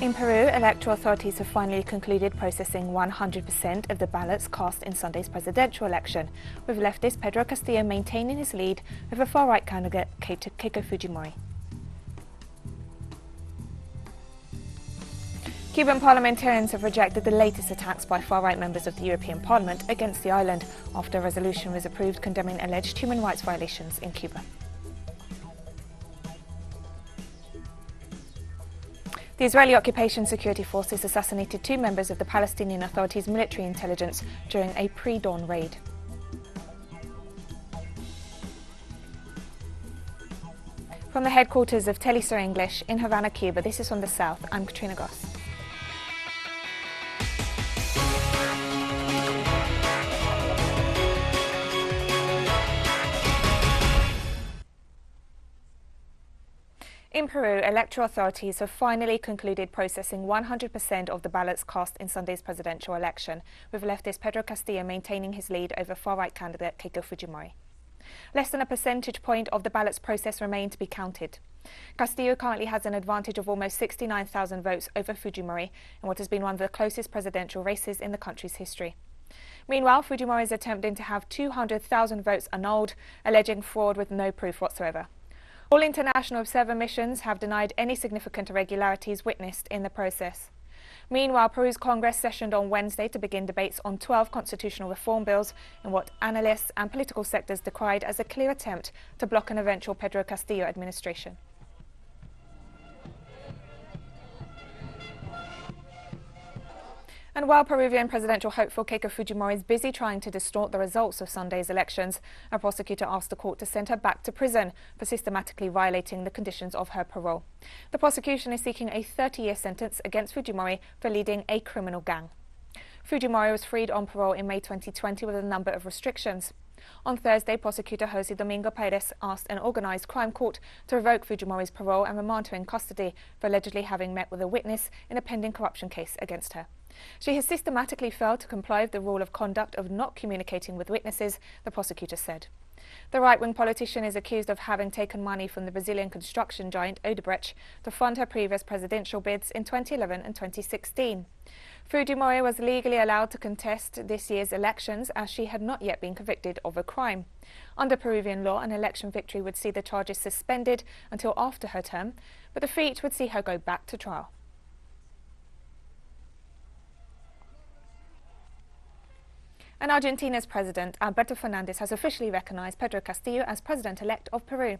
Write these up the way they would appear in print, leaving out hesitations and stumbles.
In Peru, electoral authorities have finally concluded processing 100% of the ballots cast in Sunday's presidential election, with leftist Pedro Castillo maintaining his lead over far-right candidate Keiko Fujimori. Cuban parliamentarians have rejected the latest attacks by far-right members of the European Parliament against the island after a resolution was approved condemning alleged human rights violations in Cuba. The Israeli occupation security forces assassinated 2 members of the Palestinian Authority's military intelligence during a pre-dawn raid. From the headquarters of TeleSUR English in Havana, Cuba, this is From the South. I'm Katrina Goss. In Peru, electoral authorities have finally concluded processing 100% of the ballots cast in Sunday's presidential election, with leftist Pedro Castillo maintaining his lead over far-right candidate Keiko Fujimori. Less than a percentage point of the ballots processed remain to be counted. Castillo currently has an advantage of almost 69,000 votes over Fujimori in what has been one of the closest presidential races in the country's history. Meanwhile, Fujimori is attempting to have 200,000 votes annulled, alleging fraud with no proof whatsoever. All international observer missions have denied any significant irregularities witnessed in the process. Meanwhile, Peru's Congress sessioned on Wednesday to begin debates on 12 constitutional reform bills in what analysts and political sectors decried as a clear attempt to block an eventual Pedro Castillo administration. And while Peruvian presidential hopeful Keiko Fujimori is busy trying to distort the results of Sunday's elections, a prosecutor asked the court to send her back to prison for systematically violating the conditions of her parole. The prosecution is seeking a 30-year sentence against Fujimori for leading a criminal gang. Fujimori was freed on parole in May 2020 with a number of restrictions. On Thursday, prosecutor Jose Domingo Perez asked an organised crime court to revoke Fujimori's parole and remand her in custody for allegedly having met with a witness in a pending corruption case against her. She has systematically failed to comply with the rule of conduct of not communicating with witnesses, the prosecutor said. The right-wing politician is accused of having taken money from the Brazilian construction giant Odebrecht to fund her previous presidential bids in 2011 and 2016. Fujimori was legally allowed to contest this year's elections as she had not yet been convicted of a crime. Under Peruvian law, an election victory would see the charges suspended until after her term, but defeat would see her go back to trial. And Argentina's president, Alberto Fernandez, has officially recognized Pedro Castillo as president-elect of Peru.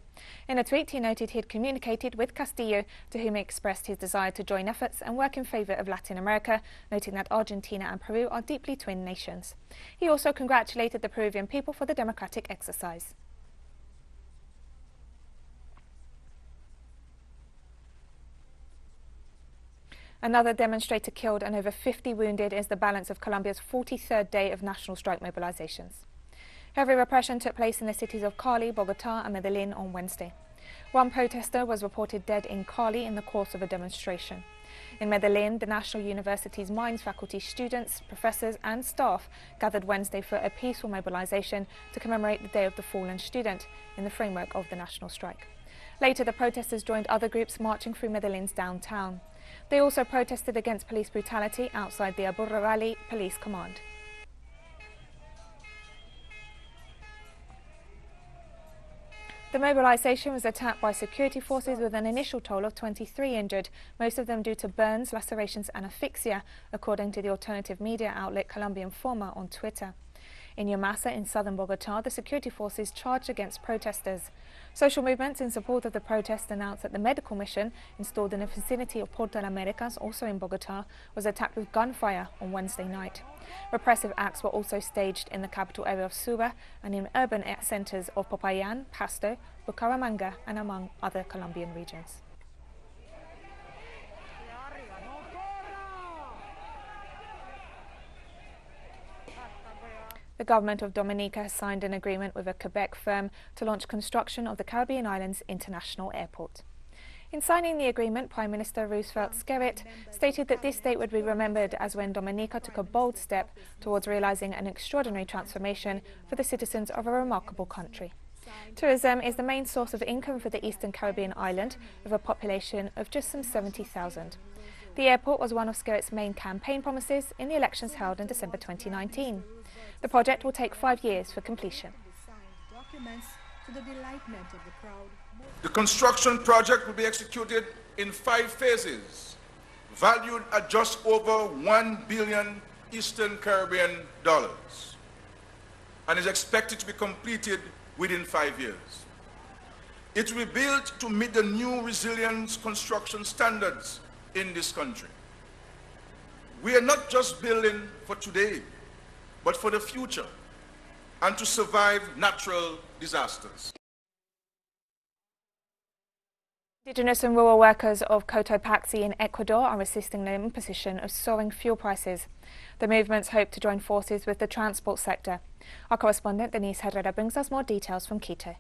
In a tweet, he noted he had communicated with Castillo, to whom he expressed his desire to join efforts and work in favor of Latin America, noting that Argentina and Peru are deeply twin nations. He also congratulated the Peruvian people for the democratic exercise. Another demonstrator killed and over 50 wounded is the balance of Colombia's 43rd day of national strike mobilizations. Heavy repression took place in the cities of Cali, Bogotá and Medellin on Wednesday. One protester was reported dead in Cali in the course of a demonstration. In Medellin, the National University's Mines faculty, students, professors and staff gathered Wednesday for a peaceful mobilization to commemorate the Day of the Fallen Student in the framework of the national strike. Later, the protesters joined other groups marching through Medellin's downtown. They also protested against police brutality outside the Aburra Valley Police Command. The mobilization was attacked by security forces with an initial toll of 23 injured, most of them due to burns, lacerations and asphyxia, according to the alternative media outlet Colombian Informa on Twitter. In Yamasa, in southern Bogotá, the security forces charged against protesters. Social movements in support of the protest announced that the medical mission, installed in the vicinity of Porto Las Americas, also in Bogotá, was attacked with gunfire on Wednesday night. Repressive acts were also staged in the capital area of Suba and in urban centers of Popayán, Pasto, Bucaramanga, and among other Colombian regions. The government of Dominica has signed an agreement with a Quebec firm to launch construction of the Caribbean Islands International Airport. In signing the agreement, Prime Minister Roosevelt Skerrit stated that this date would be remembered as when Dominica took a bold step towards realizing an extraordinary transformation for the citizens of a remarkable country. Tourism is the main source of income for the Eastern Caribbean island, with a population of just some 70,000. The airport was one of Spirit's main campaign promises in the elections held in December 2019. The project will take 5 years for completion. The construction project will be executed in 5 phases, valued at just over $1 billion Eastern Caribbean dollars, and is expected to be completed within 5 years. It will be built to meet the new resilience construction standards in this country. We are not just building for today, but for the future, and to survive natural disasters. Indigenous and rural workers of Cotopaxi in Ecuador are resisting the imposition of soaring fuel prices. The movements hope to join forces with the transport sector. Our correspondent Denise Herrera brings us more details from Quito.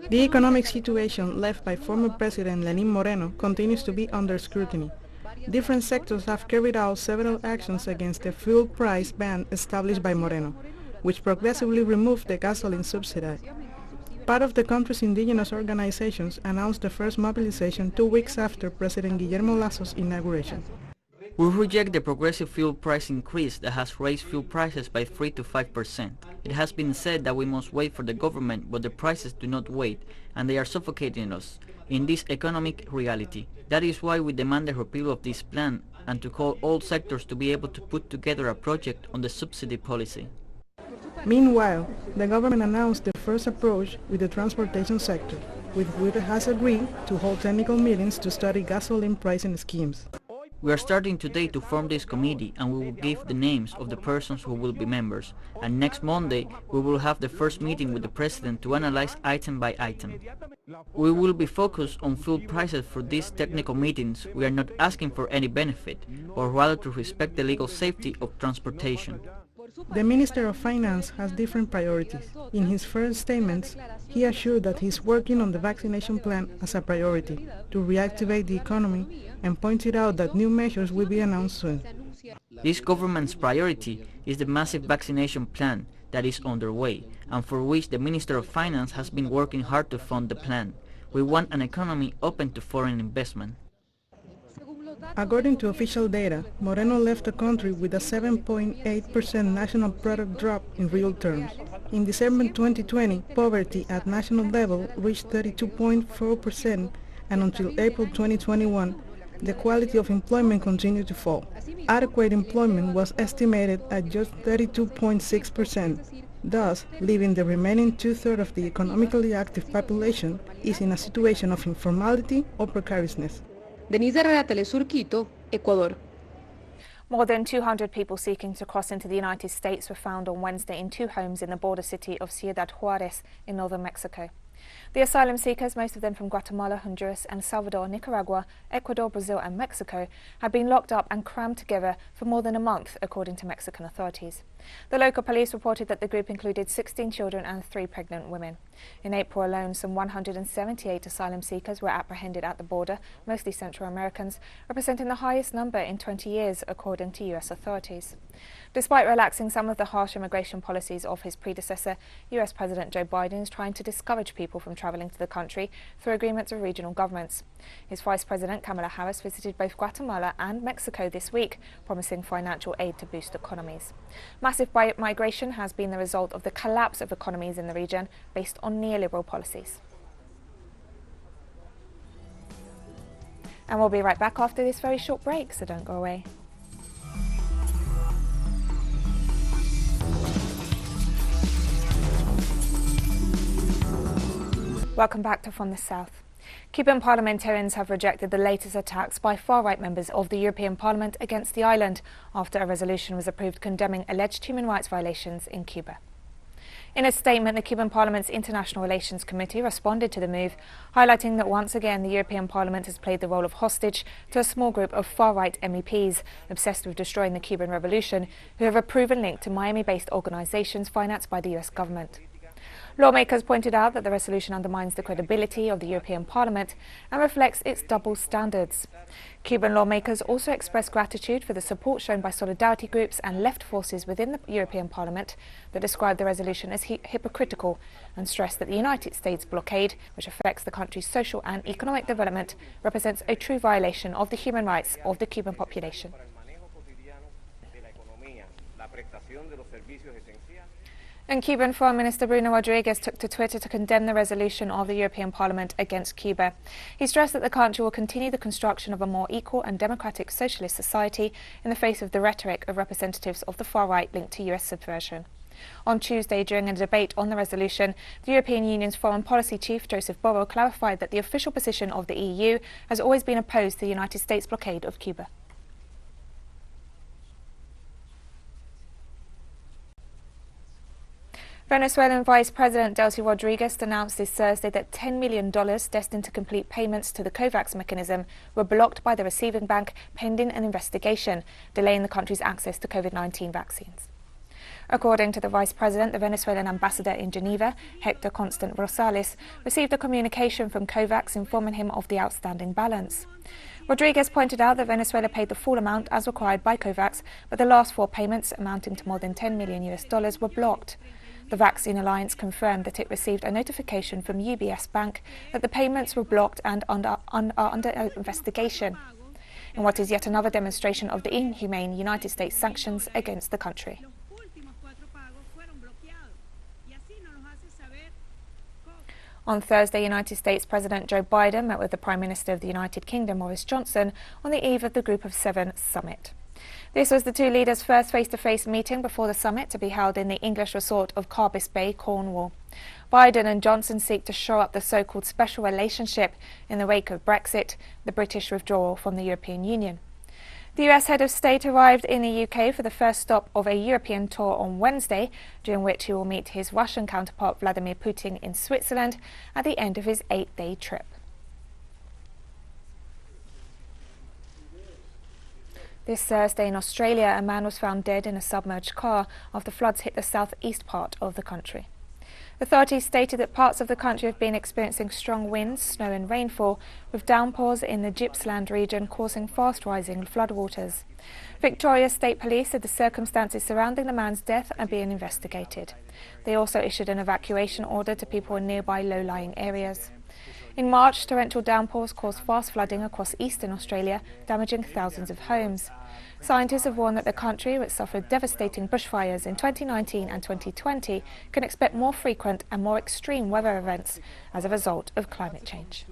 The economic situation left by former President Lenín Moreno continues to be under scrutiny. Different sectors have carried out several actions against the fuel price ban established by Moreno, which progressively removed the gasoline subsidy. Part of the country's indigenous organizations announced the first mobilization 2 weeks after President Guillermo Lazo's inauguration. We reject the progressive fuel price increase that has raised fuel prices by 3 to 5%. It has been said that we must wait for the government, but the prices do not wait, and they are suffocating us in this economic reality. That is why we demand the repeal of this plan and to call all sectors to be able to put together a project on the subsidy policy. Meanwhile, the government announced the first approach with the transportation sector, with which it has agreed to hold technical meetings to study gasoline pricing schemes. We are starting today to form this committee, and we will give the names of the persons who will be members. And next Monday, we will have the first meeting with the President to analyze item by item. We will be focused on fuel prices for these technical meetings. We are not asking for any benefit, but rather to respect the legal safety of transportation. The Minister of Finance has different priorities. In his first statements, he assured that he is working on the vaccination plan as a priority to reactivate the economy and pointed out that new measures will be announced soon. This government's priority is the massive vaccination plan that is underway and for which the Minister of Finance has been working hard to fund the plan. We want an economy open to foreign investment. According to official data, Moreno left the country with a 7.8% national product drop in real terms. In December 2020, poverty at national level reached 32.4%, and until April 2021, the quality of employment continued to fall. Adequate employment was estimated at just 32.6%. Thus, leaving the remaining 2/3 of the economically active population is in a situation of informality or precariousness. Denise Herrera, TeleSUR, Quito, Ecuador. More than 200 people seeking to cross into the United States were found on Wednesday in 2 homes in the border city of Ciudad Juarez in northern Mexico. The asylum seekers, most of them from Guatemala, Honduras, El Salvador, Nicaragua, Ecuador, Brazil and Mexico, had been locked up and crammed together for more than a month, according to Mexican authorities. The local police reported that the group included 16 children and 3 pregnant women. In April alone, some 178 asylum seekers were apprehended at the border, mostly Central Americans, representing the highest number in 20 years, according to US authorities. Despite relaxing some of the harsh immigration policies of his predecessor, US President Joe Biden is trying to discourage people from traveling to the country through agreements with regional governments. His Vice President Kamala Harris visited both Guatemala and Mexico this week, promising financial aid to boost economies. Massive migration has been the result of the collapse of economies in the region based on neoliberal policies. And we'll be right back after this very short break, so don't go away. Welcome back to From the South. Cuban parliamentarians have rejected the latest attacks by far-right members of the European Parliament against the island after a resolution was approved condemning alleged human rights violations in Cuba. In a statement, the Cuban Parliament's International Relations Committee responded to the move, highlighting that once again the European Parliament has played the role of hostage to a small group of far-right MEPs obsessed with destroying the Cuban Revolution, who have a proven link to Miami-based organizations financed by the US government. Lawmakers pointed out that the resolution undermines the credibility of the European Parliament and reflects its double standards. Cuban lawmakers also expressed gratitude for the support shown by solidarity groups and left forces within the European Parliament that described the resolution as hypocritical and stressed that the United States blockade, which affects the country's social and economic development, represents a true violation of the human rights of the Cuban population. And Cuban Foreign Minister Bruno Rodriguez took to Twitter to condemn the resolution of the European Parliament against Cuba. He stressed that the country will continue the construction of a more equal and democratic socialist society in the face of the rhetoric of representatives of the far right linked to US subversion. On Tuesday, during a debate on the resolution, the European Union's Foreign Policy Chief, Joseph Borrell, clarified that the official position of the EU has always been opposed to the United States blockade of Cuba. Venezuelan Vice President Delcy Rodriguez announced this Thursday that $10 million destined to complete payments to the COVAX mechanism were blocked by the receiving bank pending an investigation, delaying the country's access to COVID-19 vaccines. According to the Vice President, the Venezuelan ambassador in Geneva, Hector Constant Rosales, received a communication from COVAX informing him of the outstanding balance. Rodriguez pointed out that Venezuela paid the full amount as required by COVAX, but the last four payments, amounting to more than $10 million, were blocked. The Vaccine Alliance confirmed that it received a notification from UBS Bank that the payments were blocked and are under investigation, in what is yet another demonstration of the inhumane United States sanctions against the country. On Thursday, United States President Joe Biden met with the Prime Minister of the United Kingdom, Boris Johnson, on the eve of the Group of Seven summit. This was the two leaders' first face-to-face meeting before the summit, to be held in the English resort of Carbis Bay, Cornwall. Biden and Johnson seek to shore up the so-called special relationship in the wake of Brexit, the British withdrawal from the European Union. The US head of state arrived in the UK for the first stop of a European tour on Wednesday, during which he will meet his Russian counterpart Vladimir Putin in Switzerland at the end of his 8-day trip. This Thursday in Australia, a man was found dead in a submerged car after floods hit the southeast part of the country. Authorities stated that parts of the country have been experiencing strong winds, snow and rainfall, with downpours in the Gippsland region causing fast rising floodwaters. Victoria State Police said the circumstances surrounding the man's death are being investigated. They also issued an evacuation order to people in nearby low-lying areas. In March, torrential downpours caused fast flooding across eastern Australia, damaging thousands of homes. Scientists have warned that the country, which suffered devastating bushfires in 2019 and 2020, can expect more frequent and more extreme weather events as a result of climate change.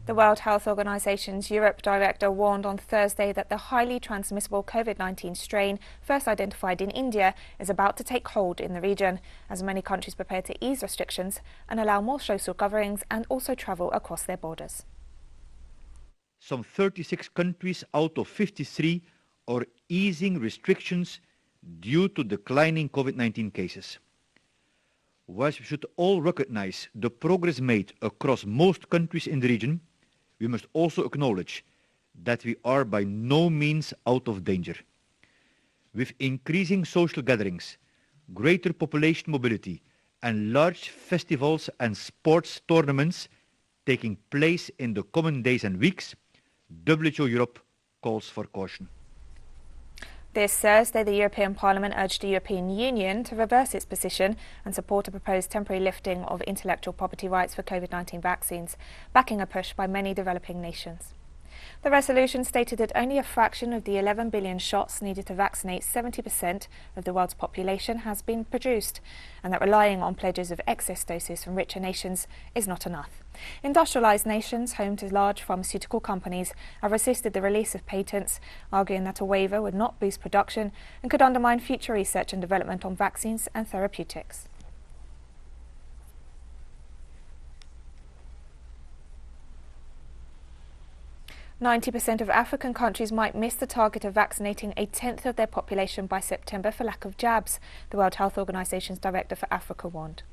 The World Health Organization's Europe director warned on Thursday that the highly transmissible COVID-19 strain first identified in India is about to take hold in the region, as many countries prepare to ease restrictions and allow more social gatherings and also travel across their borders. Some 36 countries out of 53 are easing restrictions due to declining COVID-19 cases. Whilst we should all recognize the progress made across most countries in the region, we must also acknowledge that we are by no means out of danger. With increasing social gatherings, greater population mobility, and large festivals and sports tournaments taking place in the coming days and weeks, WHO Europe calls for caution. This Thursday, the European Parliament urged the European Union to reverse its position and support a proposed temporary lifting of intellectual property rights for COVID-19 vaccines, backing a push by many developing nations. The resolution stated that only a fraction of the 11 billion shots needed to vaccinate 70% of the world's population has been produced, and that relying on pledges of excess doses from richer nations is not enough. Industrialized nations, home to large pharmaceutical companies, have resisted the release of patents, arguing that a waiver would not boost production and could undermine future research and development on vaccines and therapeutics. 90% of African countries might miss the target of vaccinating a tenth of their population by September for lack of jabs, the World Health Organization's Director for Africa warned.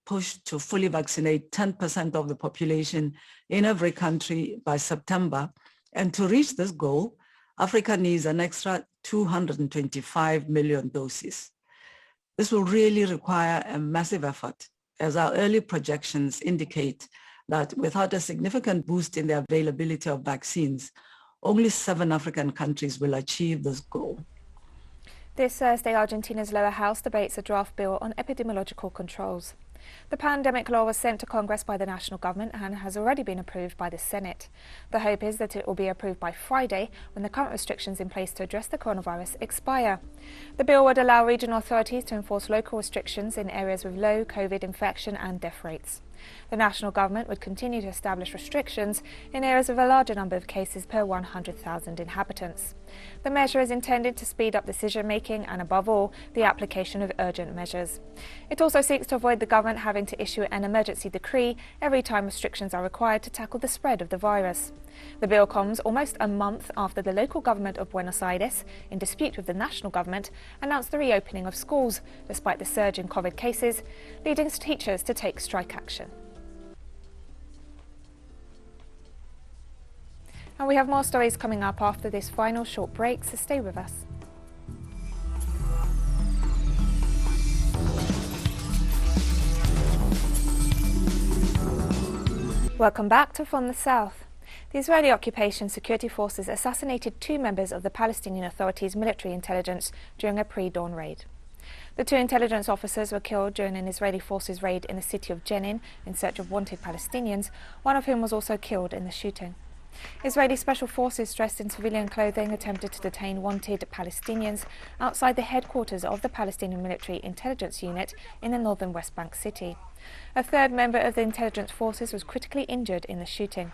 Push to fully vaccinate 10% of the population in every country by September. And to reach this goal, Africa needs an extra 225 million doses. This will really require a massive effort, as our early projections indicate that without a significant boost in the availability of vaccines, only 7 African countries will achieve this goal. This Thursday, Argentina's lower house debates a draft bill on epidemiological controls. The pandemic law was sent to Congress by the national government and has already been approved by the Senate. The hope is that it will be approved by Friday, when the current restrictions in place to address the coronavirus expire. The bill would allow regional authorities to enforce local restrictions in areas with low COVID infection and death rates. The national government would continue to establish restrictions in areas with a larger number of cases per 100,000 inhabitants. The measure is intended to speed up decision-making and, above all, the application of urgent measures. It also seeks to avoid the government having to issue an emergency decree every time restrictions are required to tackle the spread of the virus. The bill comes almost a month after the local government of Buenos Aires, in dispute with the national government, announced the reopening of schools, despite the surge in COVID cases, leading teachers to take strike action. And we have more stories coming up after this final short break, so stay with us. Welcome back to From the South. The Israeli occupation security forces assassinated 2 members of the Palestinian Authority's military intelligence during a pre-dawn raid. The 2 intelligence officers were killed during an Israeli forces raid in the city of Jenin in search of wanted Palestinians, one of whom was also killed in the shooting. Israeli special forces dressed in civilian clothing attempted to detain wanted Palestinians outside the headquarters of the Palestinian Military Intelligence Unit in the northern West Bank city. A 3rd member of the intelligence forces was critically injured in the shooting.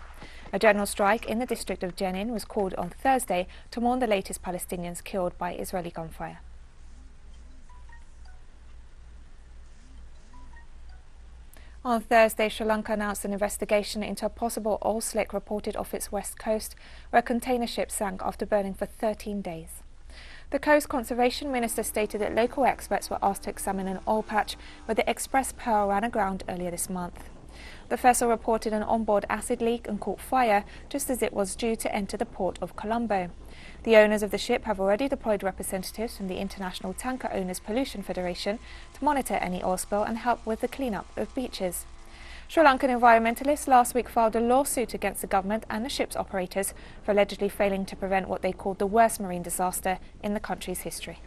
A general strike in the district of Jenin was called on Thursday to mourn the latest Palestinians killed by Israeli gunfire. On Thursday, Sri Lanka announced an investigation into a possible oil slick reported off its west coast, where a container ship sank after burning for 13 days. The Coast Conservation Minister stated that local experts were asked to examine an oil patch where the Express Pearl ran aground earlier this month. The vessel reported an onboard acid leak and caught fire just as it was due to enter the port of Colombo. The owners of the ship have already deployed representatives from the International Tanker Owners Pollution Federation to monitor any oil spill and help with the cleanup of beaches. Sri Lankan environmentalists last week filed a lawsuit against the government and the ship's operators for allegedly failing to prevent what they called the worst marine disaster in the country's history.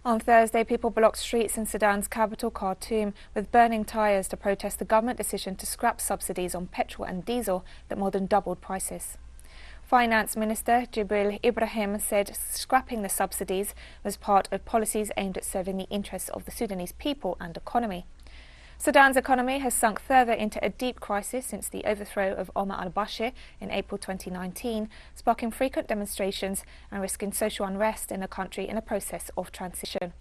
On Thursday, people blocked streets in Sudan's capital, Khartoum, with burning tyres to protest the government decision to scrap subsidies on petrol and diesel that more than doubled prices. Finance Minister Jibril Ibrahim said scrapping the subsidies was part of policies aimed at serving the interests of the Sudanese people and economy. Sudan's economy has sunk further into a deep crisis since the overthrow of Omar al-Bashir in April 2019, sparking frequent demonstrations and risking social unrest in the country in a process of transition.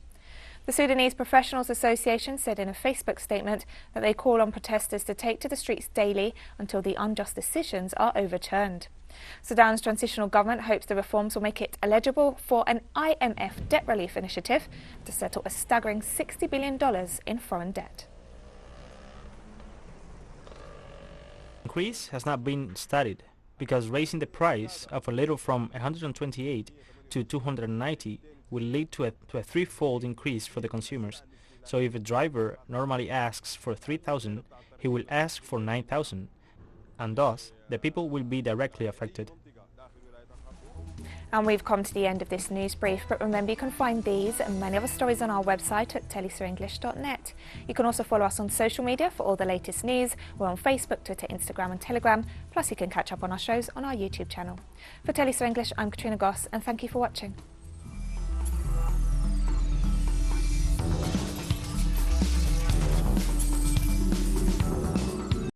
The Sudanese Professionals Association said in a Facebook statement that they call on protesters to take to the streets daily until the unjust decisions are overturned. Sudan's transitional government hopes the reforms will make it eligible for an IMF debt relief initiative to settle a staggering $60 billion in foreign debt. Increase has not been studied because raising the price of a little from 128 to 290 will lead to a threefold increase for the consumers. So if a driver normally asks for 3,000, he will ask for 9,000, and thus the people will be directly affected. And we've come to the end of this news brief, but remember you can find these and many other stories on our website at telesurenglish.net. You can also follow us on social media for all the latest news. We're on Facebook, Twitter, Instagram and Telegram, plus you can catch up on our shows on our YouTube channel. For TeleSUR English, I'm Katrina Goss and thank you for watching.